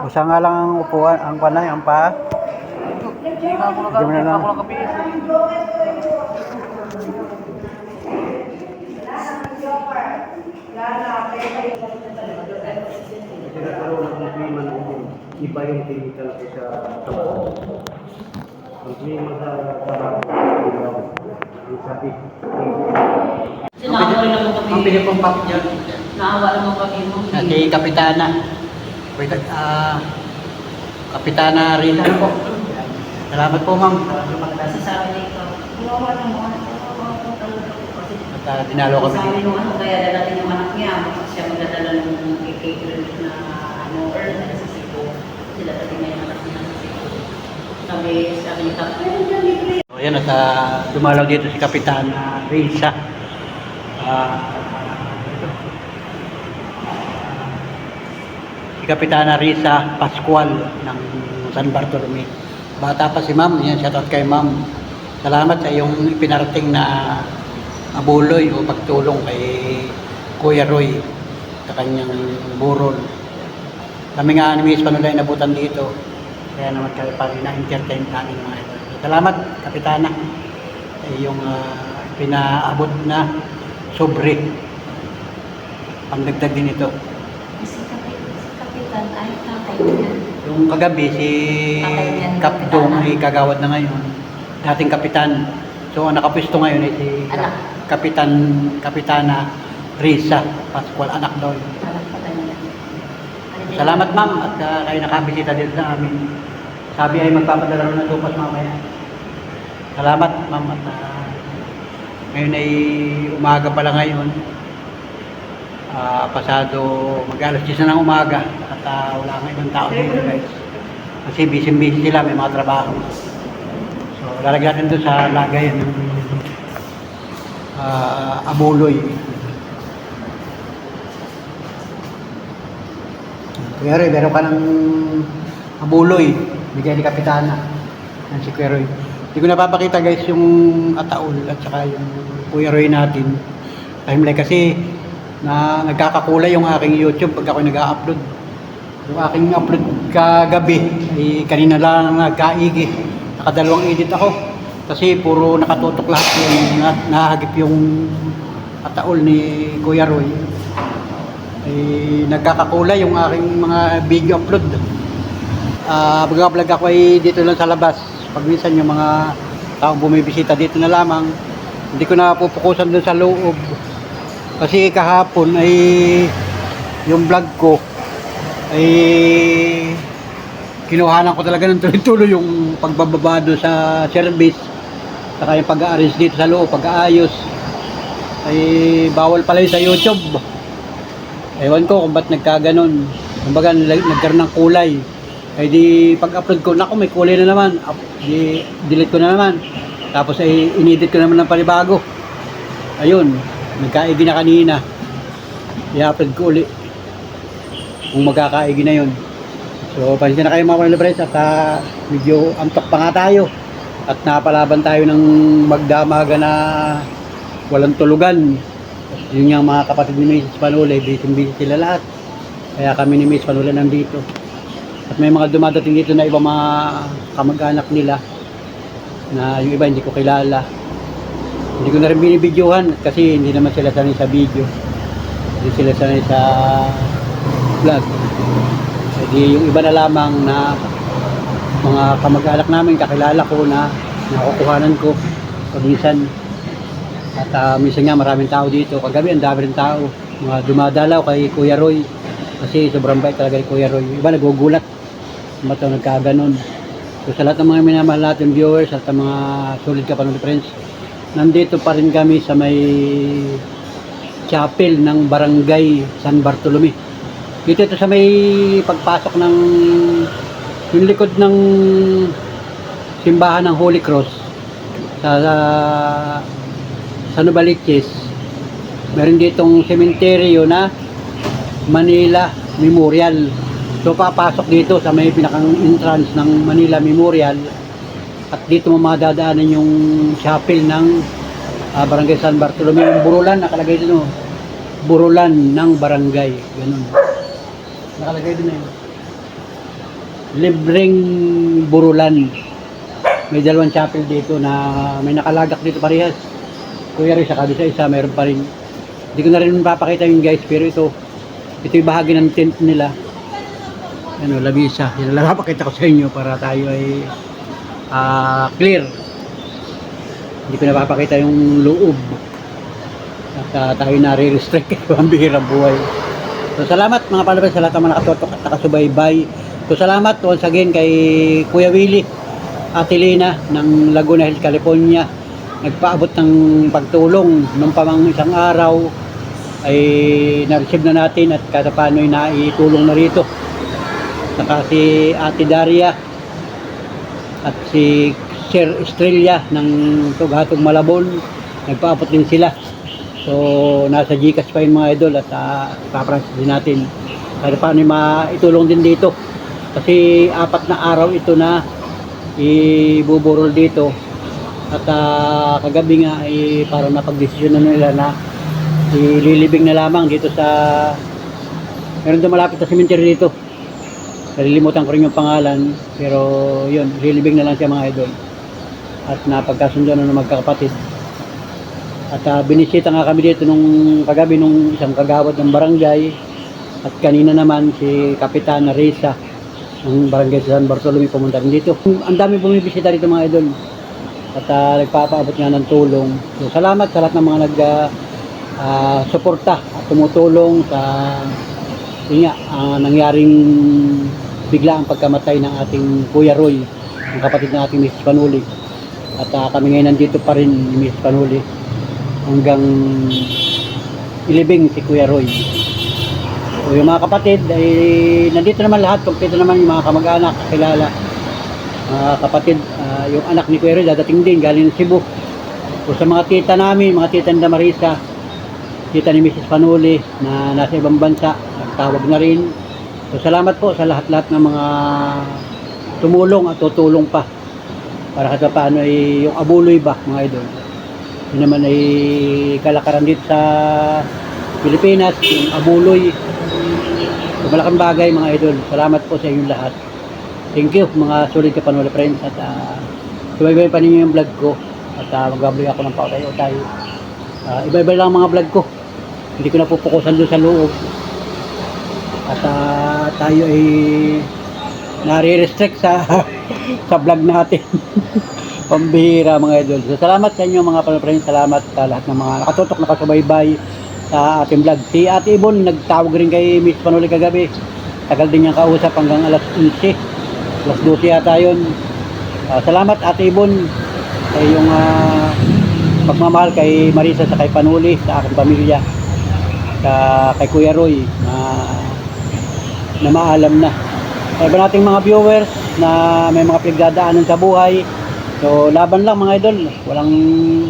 Usa nga lang ang upuan, ang panay, ang pa. Hindi nga ako nakabihis. Kasi nagkaroon ng problema ng iba yung technical ko sa trabaho. Ang problema sa trabaho, ang sabi. Sinawa rin naman kami. Ang pinipumpak niya. Naawa naman kami mo. Si Kapitana. Kapitana Rita po. Salamat po, ma'am. Sasabi nito, kumawa naman. At dinalo kami Sabi dito. nung ano, kaya dalatin yung anak niya. Baka siya magdadala ng cake na earn na sa Cebu. Sila dati na yung anak niya sa Cebu. Sabi ni Kapitana, So, ayan, at dumalaw dito si Kapitana Risa. Si Kapitana Risa Pascual ng San Bartolome. Bata pa si ma'am, yan, shoutout kay ma'am. Salamat sa iyong ipinarating na abuloy o pagtulong kay Kuya Roy sa kanyang burol. Kami nga ni Miss Panulay nabutan dito. Kaya naman kami pa na-entertain namin mga ito. Salamat, Kapitana. Sa iyong pinaabot na sobre. Pangdagdag din ito. si Kapitan ay tatay niya. Yung kagabi, si Kapdong ay kagawad na ngayon. Dating kapitan. So, ang nakapwesto ngayon ay si Anak. Kapitana Risa Pascual, anak daw. Anak pa niya. Salamat, ma'am, at kayo nakabisita dito sa amin. Sabi ay magpapadala rin ng tupas mamaya. Salamat, ma'am, at ngayon ay umaga pala ngayon. Pasado mag-alas 10 na ng umaga at wala nga ibang tao dito, guys. Kasi busy-busy sila, may mga trabaho. So, lalagyan natin doon sa lagay ng abuloy. Kuya Roy, meron ka ng abuloy, bigay ni Kapitana ng si Kuya Roy. Hindi ko napapakita, guys, yung ataol at saka yung Kuya Roy natin. Timeline kasi na nagkakakulay yung aking YouTube pag ako nag-upload. Yung aking upload kagabi ay kanina lang nagkaigi. Nakadalawang edit ako kasi puro nakatutok lahat yung nahagip yung ataol ni Kuya Roy. Ay nagkakakulay yung aking mga video upload. Pag-vlog ako ay dito lang sa labas. Pag minsan yung mga taong bumibisita dito na lamang, hindi ko na pupukusan doon sa loob. Kasi kahapon ay yung vlog ko ay kinuhanan ko talaga ng tuloy-tuloy yung pagbababa doon sa service, saka yung pag-a-arrange dito sa loob, pag-aayos. Ay bawal pala yun sa YouTube. Ewan ko kung ba't nagkaganon. Kumbaga nagkaroon ng kulay. Ay di pag-upload ko, naku may kulay na naman. Di delete ko na naman. Tapos ay inedit ko naman ng panibago. Ayun, nagkaigi na kanina. I-upload ko uli kung magkakaigi na yun. So pasensya na kayo mga panalabres at medyo antok pa nga tayo at napalaban tayo ng magdamaga na walang tulugan. Yun yung mga kapatid ni Miss Panulay, busy sila lahat. Kaya kami ni Miss Panulay nandito. At may mga dumadating dito na ibang mga kamag-anak nila na yung iba hindi ko kilala. Hindi ko na rin binibidyohan kasi hindi naman sila sanay sa video. Hindi sila sanay sa vlog. Hindi yung iba na lamang na mga kamag-anak namin, kakilala ko na nakukuhanan ko pag minsan. At minsan nga maraming tao dito. Kagabi ang dami rin tao. Mga dumadalaw kay Kuya Roy. Kasi sobrang bait talaga kay Kuya Roy. Yung iba nagugulat. Ba't nagkaganon. So sa lahat ng mga minamahal natin viewers at mga solid kapanood friends, nandito pa rin kami sa may chapel ng Barangay San Bartolome. Dito ito sa may pagpasok ng yung likod ng simbahan ng Holy Cross sa Novaliches. Meron ditong sementeryo na Manila Memorial. So papasok dito sa may pinakang entrance ng Manila Memorial at dito mo madadaanan yung chapel ng Barangay San Bartolome. Yung burulan nakalagay dito, burulan ng barangay, ganun nakalagay din na yun. libreng burulan. May dalawang chapel dito na may nakalagak dito parehas. Kuya rin, saka sa isa, meron pa rin. Hindi ko na rin papakita yung guys, pero ito yung bahagi ng tent nila. Ano, labisa. Yan lang papakita ko sa inyo para tayo ay clear. Hindi ko na papakita yung loob. At tayo na-restrict ang bihirang buhay. So salamat mga palabas sa lahat ng mga nakatutok at nakasubaybay. So salamat once again kay Kuya Willie Ate Lina ng Laguna Hills, California. Nagpaabot ng pagtulong nung pamang isang araw ay na-receive na natin at kada paano ay naitulong na rito. Saka si Ate Daria at si Sir Estrella ng Tugatog Malabon, nagpaabot din sila. So nasa Gcash pa yung mga idol at paprocess din natin kada paano maitulong din dito kasi 4 na araw ito na ibuburol dito at kagabi nga ay parang napagdesisyon na nila na ililibing na lamang dito sa meron doon malapit na cemetery dito. Nalilimutan ko rin yung pangalan pero yun, ililibing na lang siya mga idol at napagkasundo na ng magkakapatid. At binisita nga kami dito nung kagabi nung isang kagawad ng barangay at kanina naman si Kapitan Risa ng barangay San Bartolome pumunta rin dito. Ang dami bumibisita dito mga idol at nagpapaabot nga ng tulong. So, salamat sa lahat ng mga suporta at tumutulong sa nangyaring bigla ang pagkamatay ng ating Kuya Roy, ang kapatid ng ating Mrs. Panuli. At kami ngayon nandito pa rin ni Mrs. Panuli hanggang ilibing si Kuya Roy. So yung mga kapatid ay nandito naman lahat, kompleto naman yung mga kamag-anak, kakilala. Mga kapatid, yung anak ni Kuya Roy dadating din galing ng Cebu. So sa mga tita namin, mga tita ni Damarisa, tita ni Mrs. Panuli na nasa ibang bansa, nagtawag na rin. So salamat po sa lahat-lahat ng mga tumulong at tutulong pa para kasi paano ay yung abuloy ba mga idol. Yun naman ay kalakaran dito sa Pilipinas, yung abuloy. So, malaking bagay mga idol. Salamat po sa inyong lahat. Thank you mga solid ka Panuli friends at subaybay pa ninyo yung vlog ko at mag-vlog ako ng pautay-utay. Iba-iba lang mga vlog ko. Hindi ko na pupukusan doon sa loob. At tayo ay nare-restrict sa sa vlog natin. Pambihira mga idol. So, salamat sa inyo mga friends. Salamat sa lahat ng mga nakatutok, nakasubaybay sa ating vlog. Si Ate Ibon nagtawag rin kay Miss Panuli kagabi. Tagal din niyang kausap hanggang alas 11. Alas 12 yata yun. Salamat Ate Ibon sa iyong pagmamahal kay Marisa sa kay Panuli, sa aking pamilya. Kay Kuya Roy na maalam na. Sa iba nating mga viewers na may mga pinagdadaanan sa buhay. So, laban lang mga idol. Walang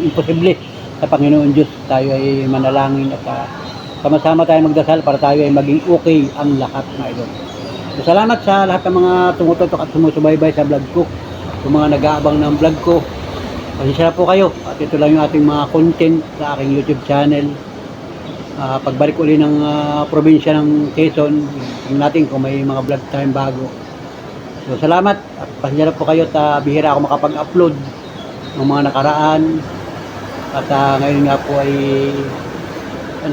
imposible sa Panginoon Diyos. Tayo ay manalangin at sama-sama tayo magdasal para tayo ay maging okay ang lahat mga idol. So, salamat sa lahat ng mga tumututok at sumusubaybay sa vlog ko. Yung mga nag-aabang ng vlog ko. Pasensya na po kayo. At ito lang yung ating mga content sa aking YouTube channel. Pagbalik uli ng probinsya ng Quezon, tingnan natin kung may mga vlog tayong bago. So salamat at pasensya na po kayo at bihira ako makapag-upload ng mga nakaraan at ngayon nga po ay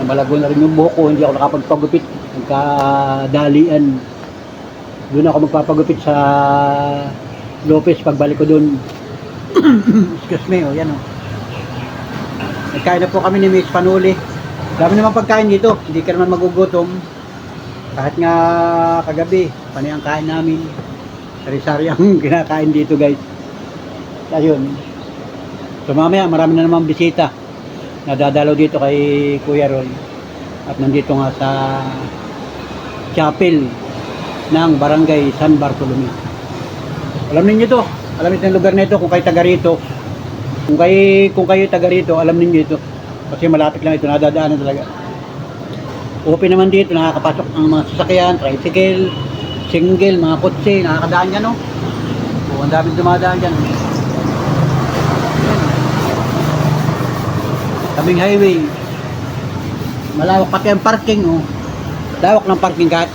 malago na rin yung buhok ko, hindi ako nakapagpagupit, nagkadalian. Doon ako magpapagupit sa Lopez pagbalik ko doon. Excuse me, yan nagkain na po kami ni Miss Panuli. Dami naman pagkain dito, hindi ka naman magugutom. Kahit nga kagabi, panay ang kain namin. Sari-sari ang kinakain dito guys. Ayun. So mamaya marami na naman bisita na dadalaw dito kay Kuya Roy. At nandito nga sa chapel ng barangay San Bartolome. Alam niyo to. Alam niyo yung lugar nito kung kayo taga rito. Kung kayo taga rito, alam niyo ito. Kasi malapit lang ito, nadadaanan talaga. Open naman dito, nakakapasok ang mga sasakyan, tricycle, single, mga kotse, nakakadaan dyan, no? O, ang daming dumadaan dyan. Tabing highway. Malawak pati ang parking, oh. Lawak ng parking kahit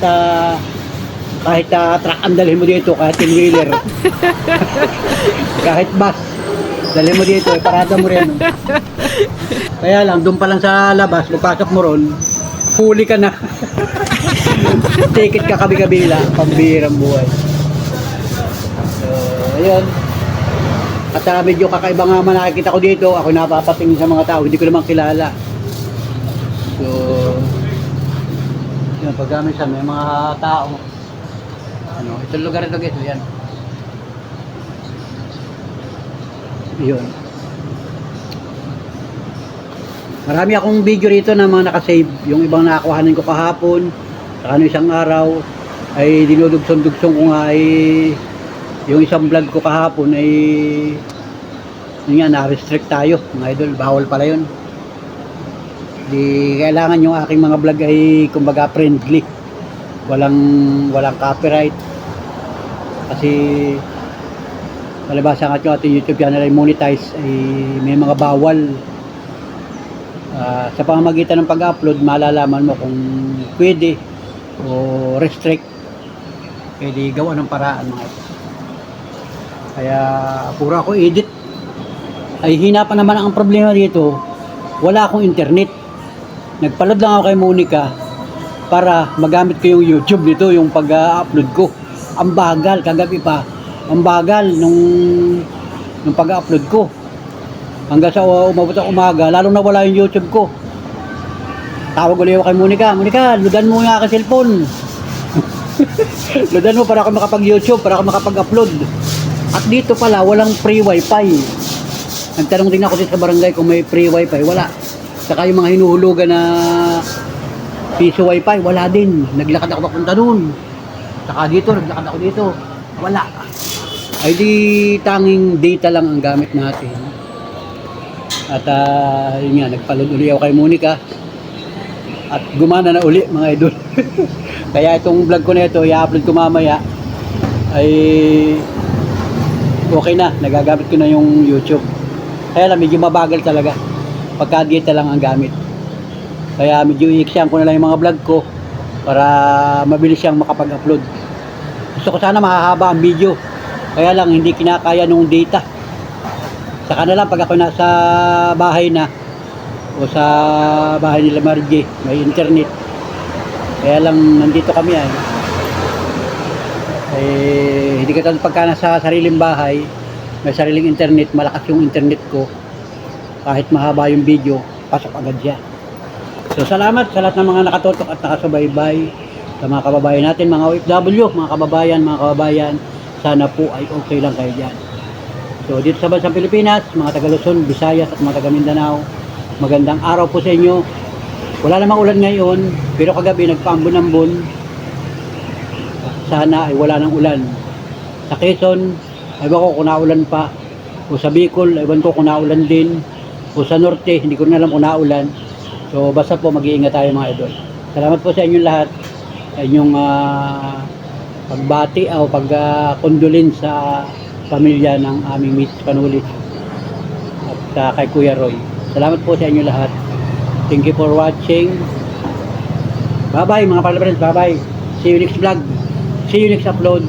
Kahit truck ang dalhin mo dito, kahit in-wheeler. Kahit bus, dalhin mo dito, parada mo rin. Kaya lang, doon pa lang sa labas, magpasok mo ron, huli ka na. Ticket ka kabi-kabila, pambihirang buhay. So, ayun. At medyo kakaiba nga man nakikita ko dito, ako napapatingin sa mga tao, hindi ko naman kilala. So, yun, pag minsan may mga tao, ano, itong lugar ito guys, yan. Yun. Marami akong video rito na mga nakasave. Yung ibang nakakuhanin ko kahapon, saka no isang araw, ay dinudugson-dugsong ko nga ay yung isang vlog ko kahapon ay yun nga, na-restrict tayo mga idol, bawal pala yun. Di kailangan yung aking mga vlog ay kumbaga friendly, walang copyright kasi palibasa nga yung ating YouTube channel ay monetize, ay may mga bawal. Sa pamamagitan ng pag-upload malalaman mo kung pwede o restrict, pwede gawa ng paraan mga ito. Kaya puro ako edit. Ay hina pa naman ang problema dito, wala akong internet. Nagpalad lang ako kay Monica para magamit ko yung YouTube nito, yung pag-upload ko. Ang bagal, kagabi pa, ang bagal nung pag-upload ko. Hanggang sa umabot ang umaga, lalong nawala yung YouTube ko. Tawag ulit ako kay Monica, Monica, ludan mo nga ka cellphone. Ludan mo para ako makapag-YouTube, para ako makapag-upload. At dito pala, walang free wifi. Nagtanong din ako dito sa barangay kung may free wifi, wala. Saka yung mga hinuhulugan na piso wifi, wala din. Naglakad ako papunta doon. Saka dito, naglakad ako dito, wala. Ay di tanging data lang ang gamit natin. At yun nga, nagpalod uli ako kay Monica. At gumana na uli mga idol. Kaya itong vlog ko na ito, i-upload ko mamaya, ay okay na, nagagamit ko na yung YouTube. Kaya lang medyo mabagal talaga pagka data lang ang gamit. Kaya medyo i-exam ko na lang yung mga vlog ko para mabilis siyang makapag-upload. Gusto ko sana mahahaba ang video, kaya lang hindi kinakaya nung data. Saka na lang pag ako nasa bahay na o sa bahay nila Margie, may internet. Kaya lang nandito kami hindi katulad pagka nasa sariling bahay, may sariling internet, malakas yung internet ko, kahit mahaba yung video, pasok agad siya. So salamat sa lahat ng mga nakatutok at nakasubaybay, sa mga kababayan natin, mga OFW, mga kababayan, sana po ay okay lang kayo dyan. So dito sa bansang Pilipinas, mga taga Luzon, Visayas at mga taga Mindanao, magandang araw po sa inyo. Wala namang ulan ngayon, pero kagabi nagpaambon-ambon. Sana ay wala ng ulan. Sa Quezon, ewan ko kung naulan pa. O sa Bicol, ewan ko kung naulan din. O sa Norte, hindi ko na alam kung naulan. So basta po mag-iingat tayo mga idol. Salamat po sa inyong lahat. Inyong pagbati o pag-condolence sa pamilya ng aming Miss Panulis at kay Kuya Roy. Salamat po sa inyong lahat. Thank you for watching. Bye bye mga pala-friends. Bye bye. See you next vlog. See you next upload.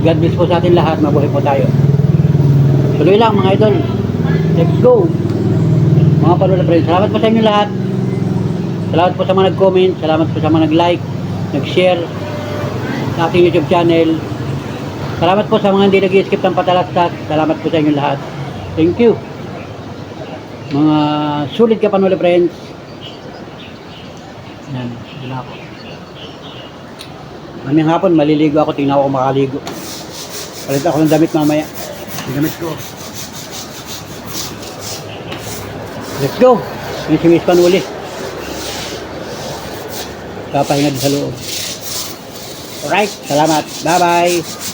God bless po sa atin lahat. Mabuhay po tayo. Tuloy lang mga idol. Let's go. Mga pala-friends. Salamat po sa inyong lahat. Salamat po sa mga nag-comment. Salamat po sa mga nag-like, nag-share sa ating YouTube channel. Salamat po sa mga hindi nag-skip ng patalastas. Salamat po sa inyong lahat. Thank you. Mga sulit ka Panuli friends. Yan, yun ako. Mamayang hapon, maliligo ako. Tingnan ako makaligo. Palit ako ng damit mamaya. Yung damit ko. Let's go. Yung si Miss Panuli. Kapahinga din sa loob. Alright, salamat. Bye-bye.